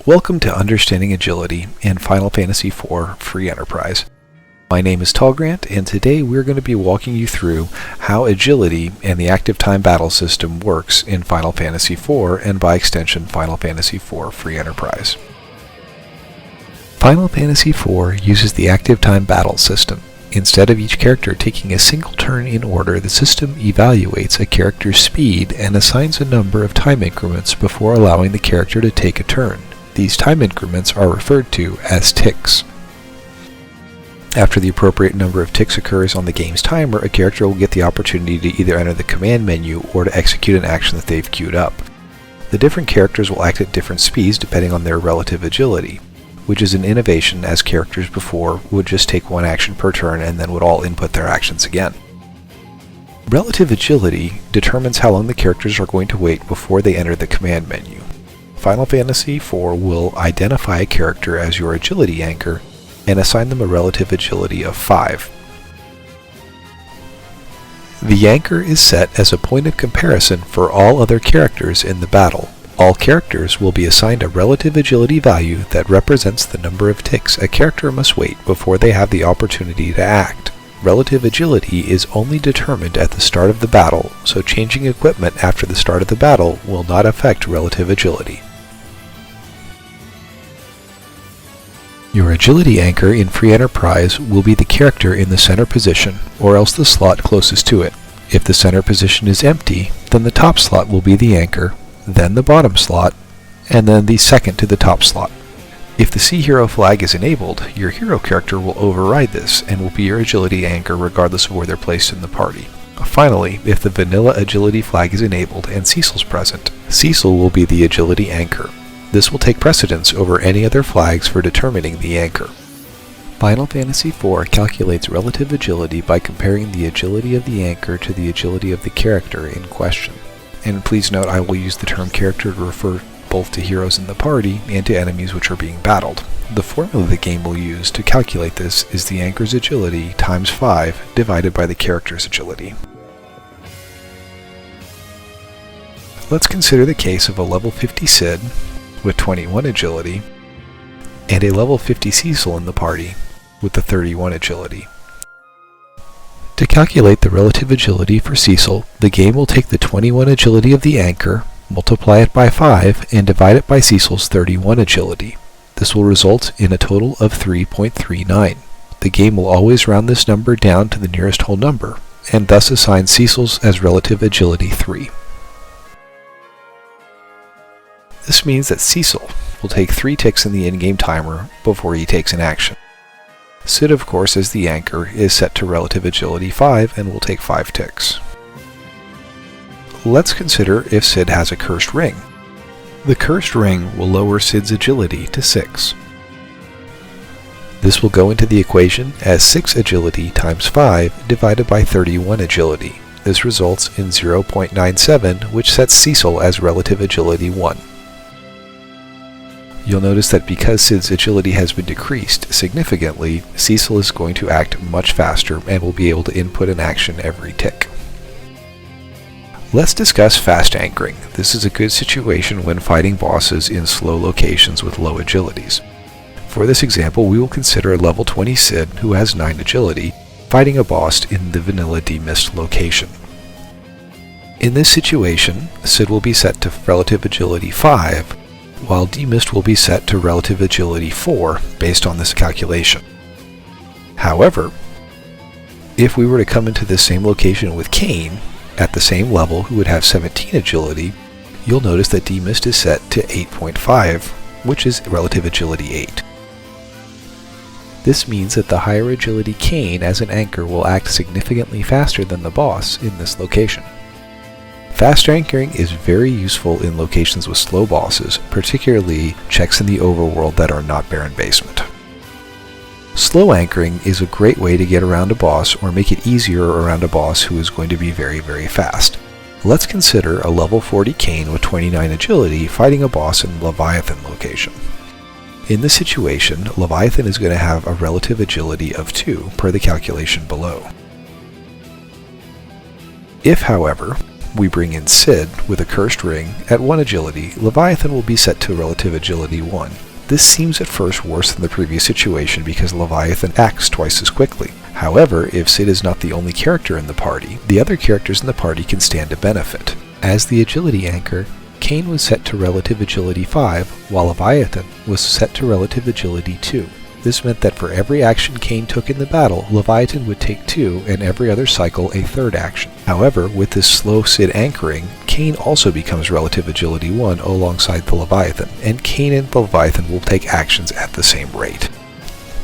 Welcome to Understanding Agility in Final Fantasy IV Free Enterprise. My name is Tallgrant, and today we're going to be walking you through how agility and the active time battle system works in Final Fantasy IV and by extension Final Fantasy IV Free Enterprise. Final Fantasy IV uses the active time battle system. Instead of each character taking a single turn in order, the system evaluates a character's speed and assigns a number of time increments before allowing the character to take a turn. These time increments are referred to as ticks. After the appropriate number of ticks occurs on the game's timer, a character will get the opportunity to either enter the command menu or to execute an action that they've queued up. The different characters will act at different speeds depending on their relative agility, which is an innovation, as characters before would just take one action per turn and then would all input their actions again. Relative agility determines how long the characters are going to wait before they enter the command menu. Final Fantasy IV will identify a character as your agility anchor and assign them a relative agility of 5. The anchor is set as a point of comparison for all other characters in the battle. All characters will be assigned a relative agility value that represents the number of ticks a character must wait before they have the opportunity to act. Relative agility is only determined at the start of the battle, so changing equipment after the start of the battle will not affect relative agility. Your agility anchor in Free Enterprise will be the character in the center position, or else the slot closest to it. If the center position is empty, then the top slot will be the anchor, then the bottom slot, and then the second to the top slot. If the Sea Hero flag is enabled, your hero character will override this and will be your agility anchor regardless of where they're placed in the party. Finally, if the vanilla agility flag is enabled and Cecil's present, Cecil will be the agility anchor. This will take precedence over any other flags for determining the anchor. Final Fantasy IV calculates relative agility by comparing the agility of the anchor to the agility of the character in question. And please note, I will use the term character to refer both to heroes in the party and to enemies which are being battled. The formula the game will use to calculate this is the anchor's agility times 5 divided by the character's agility. Let's consider the case of a level 50 Cid with 21 agility and a level 50 Cecil in the party with the 31 agility. To calculate the relative agility for Cecil, the game will take the 21 agility of the anchor, multiply it by 5, and divide it by Cecil's 31 agility. This will result in a total of 3.39. The game will always round this number down to the nearest whole number, and thus assign Cecil's as relative agility 3. This means that Cecil will take 3 ticks in the in-game timer before he takes an action. Cid, of course, as the anchor, is set to relative agility 5 and will take 5 ticks. Let's consider if Cid has a cursed ring. The cursed ring will lower Cid's agility to 6. This will go into the equation as 6 agility times 5 divided by 31 agility. This results in 0.97, which sets Cecil as relative agility 1. You'll notice that because Cid's agility has been decreased significantly, Cecil is going to act much faster and will be able to input an action every tick. Let's discuss fast anchoring. This is a good situation when fighting bosses in slow locations with low agilities. For this example, we will consider a level 20 Cid who has 9 agility, fighting a boss in the vanilla demist location. In this situation, Cid will be set to relative agility 5, while demist will be set to relative agility 4 based on this calculation. However, if we were to come into this same location with Kain, at the same level, who would have 17 agility, you'll notice that demist is set to 8.5, which is relative agility 8. This means that the higher agility Kain as an anchor will act significantly faster than the boss in this location. Fast anchoring is very useful in locations with slow bosses, particularly checks in the overworld that are not barren basement. Slow anchoring is a great way to get around a boss or make it easier around a boss who is going to be very, very fast. Let's consider a level 40 Kain with 29 agility fighting a boss in Leviathan location. In this situation, Leviathan is going to have a relative agility of 2 per the calculation below. If, however, we bring in Cid with a cursed ring at 1 agility, Leviathan will be set to relative agility 1. This seems at first worse than the previous situation because Leviathan acts twice as quickly. However, if Cid is not the only character in the party, the other characters in the party can stand to benefit. As the agility anchor, Cain was set to relative agility 5, while Leviathan was set to relative agility 2. This meant that for every action Cain took in the battle, Leviathan would take 2, and every other cycle a third action. However, with this slow Cid anchoring, Cain also becomes relative agility 1 alongside the Leviathan, and Cain and the Leviathan will take actions at the same rate.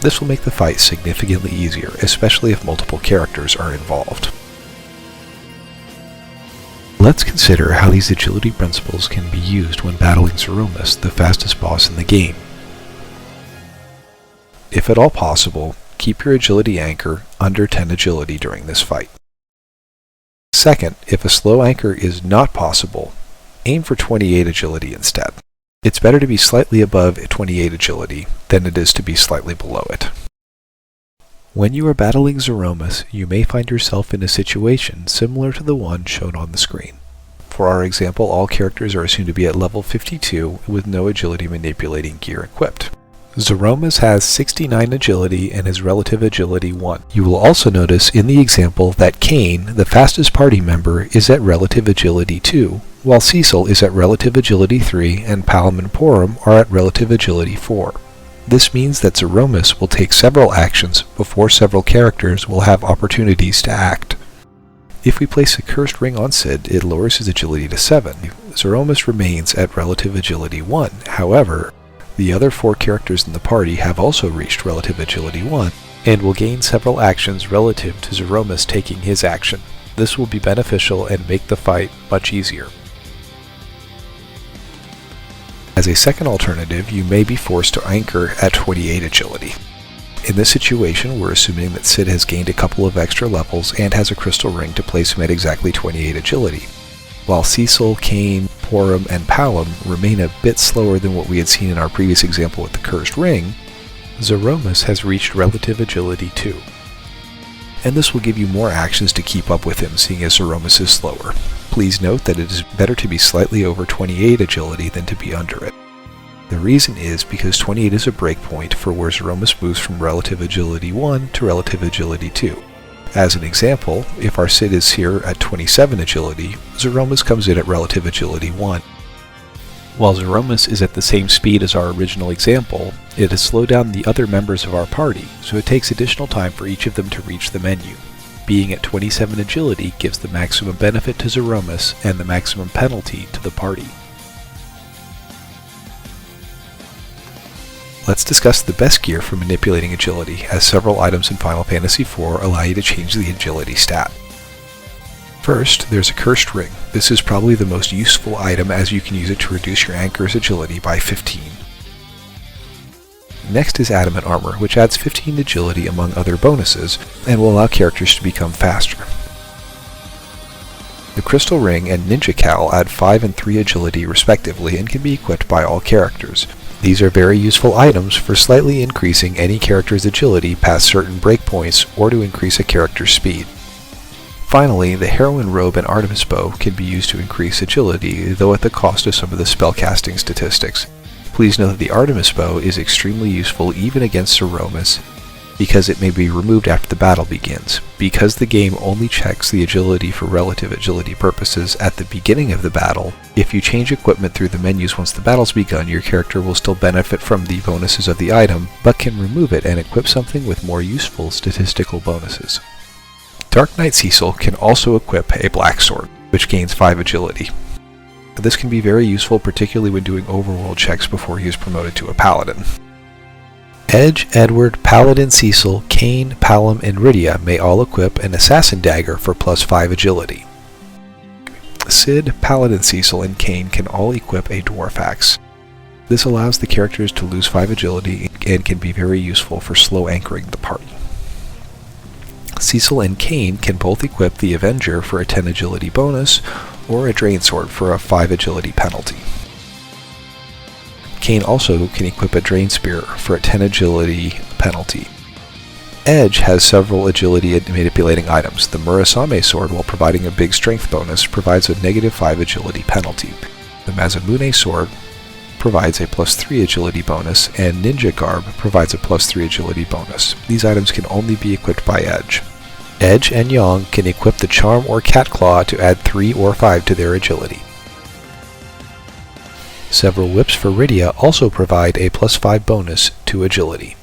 This will make the fight significantly easier, especially if multiple characters are involved. Let's consider how these agility principles can be used when battling Zeromus, the fastest boss in the game. If at all possible, keep your agility anchor under 10 agility during this fight. Second, if a slow anchor is not possible, aim for 28 agility instead. It's better to be slightly above 28 agility than it is to be slightly below it. When you are battling Zeromus, you may find yourself in a situation similar to the one shown on the screen. For our example, all characters are assumed to be at level 52 with no agility manipulating gear equipped. Zeromus has 69 agility and is relative agility 1. You will also notice in the example that Cain, the fastest party member, is at relative agility 2, while Cecil is at relative agility 3 and Paladin and Porom are at relative agility 4. This means that Zeromus will take several actions before several characters will have opportunities to act. If we place a cursed ring on Cid, it lowers his agility to 7. Zeromus remains at relative agility 1. However, the other 4 characters in the party have also reached relative agility 1, and will gain several actions relative to Zeromus taking his action. This will be beneficial and make the fight much easier. As a second alternative, you may be forced to anchor at 28 agility. In this situation, we're assuming that Cid has gained a couple of extra levels and has a crystal ring to place him at exactly 28 agility. While Cecil, Cain, Porom, and Paladin remain a bit slower than what we had seen in our previous example with the cursed ring, Zeromus has reached relative agility 2. And this will give you more actions to keep up with him, seeing as Zeromus is slower. Please note that it is better to be slightly over 28 agility than to be under it. The reason is because 28 is a breakpoint for where Zeromus moves from relative agility 1 to relative agility 2. As an example, if our Cid is here at 27 agility, Zeromus comes in at relative agility 1. While Zeromus is at the same speed as our original example, it has slowed down the other members of our party, so it takes additional time for each of them to reach the menu. Being at 27 agility gives the maximum benefit to Zeromus and the maximum penalty to the party. Let's discuss the best gear for manipulating agility, as several items in Final Fantasy IV allow you to change the agility stat. First, there's a cursed ring. This is probably the most useful item as you can use it to reduce your anchor's agility by 15. Next is adamant armor, which adds 15 agility among other bonuses, and will allow characters to become faster. The crystal ring and ninja cowl add 5 and 3 agility respectively and can be equipped by all characters. These are very useful items for slightly increasing any character's agility past certain breakpoints or to increase a character's speed. Finally, the Heroine robe and Artemis bow can be used to increase agility, though at the cost of some of the spellcasting statistics. Please note that the Artemis bow is extremely useful even against Zeromus, because it may be removed after the battle begins. Because the game only checks the agility for relative agility purposes at the beginning of the battle, if you change equipment through the menus once the battle's begun, your character will still benefit from the bonuses of the item, but can remove it and equip something with more useful statistical bonuses. Dark Knight Cecil can also equip a black sword, which gains 5 agility. This can be very useful, particularly when doing overworld checks before he is promoted to a paladin. Edge, Edward, Paladin Cecil, Cain, Palam, and Rydia may all equip an assassin dagger for plus 5 agility. Cid, Paladin Cecil, and Cain can all equip a dwarf axe. This allows the characters to lose 5 agility and can be very useful for slow anchoring the party. Cecil and Cain can both equip the Avenger for a 10 agility bonus, or a Drain Sword for a 5 agility penalty. Cain also can equip a Drain Spear for a 10 agility penalty. Edge has several agility manipulating items. The Murasame sword, while providing a big strength bonus, provides a -5 agility penalty. The Masamune sword provides a +3 agility bonus, and Ninja Garb provides a +3 agility bonus. These items can only be equipped by Edge. Edge and Yang can equip the Charm or Cat Claw to add 3 or 5 to their agility. Several whips for Rydia also provide a +5 bonus to agility.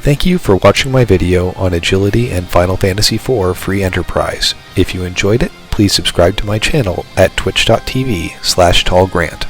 Thank you for watching my video on Agility and Final Fantasy IV Free Enterprise. If you enjoyed it, please subscribe to my channel at twitch.tv/tallgrant.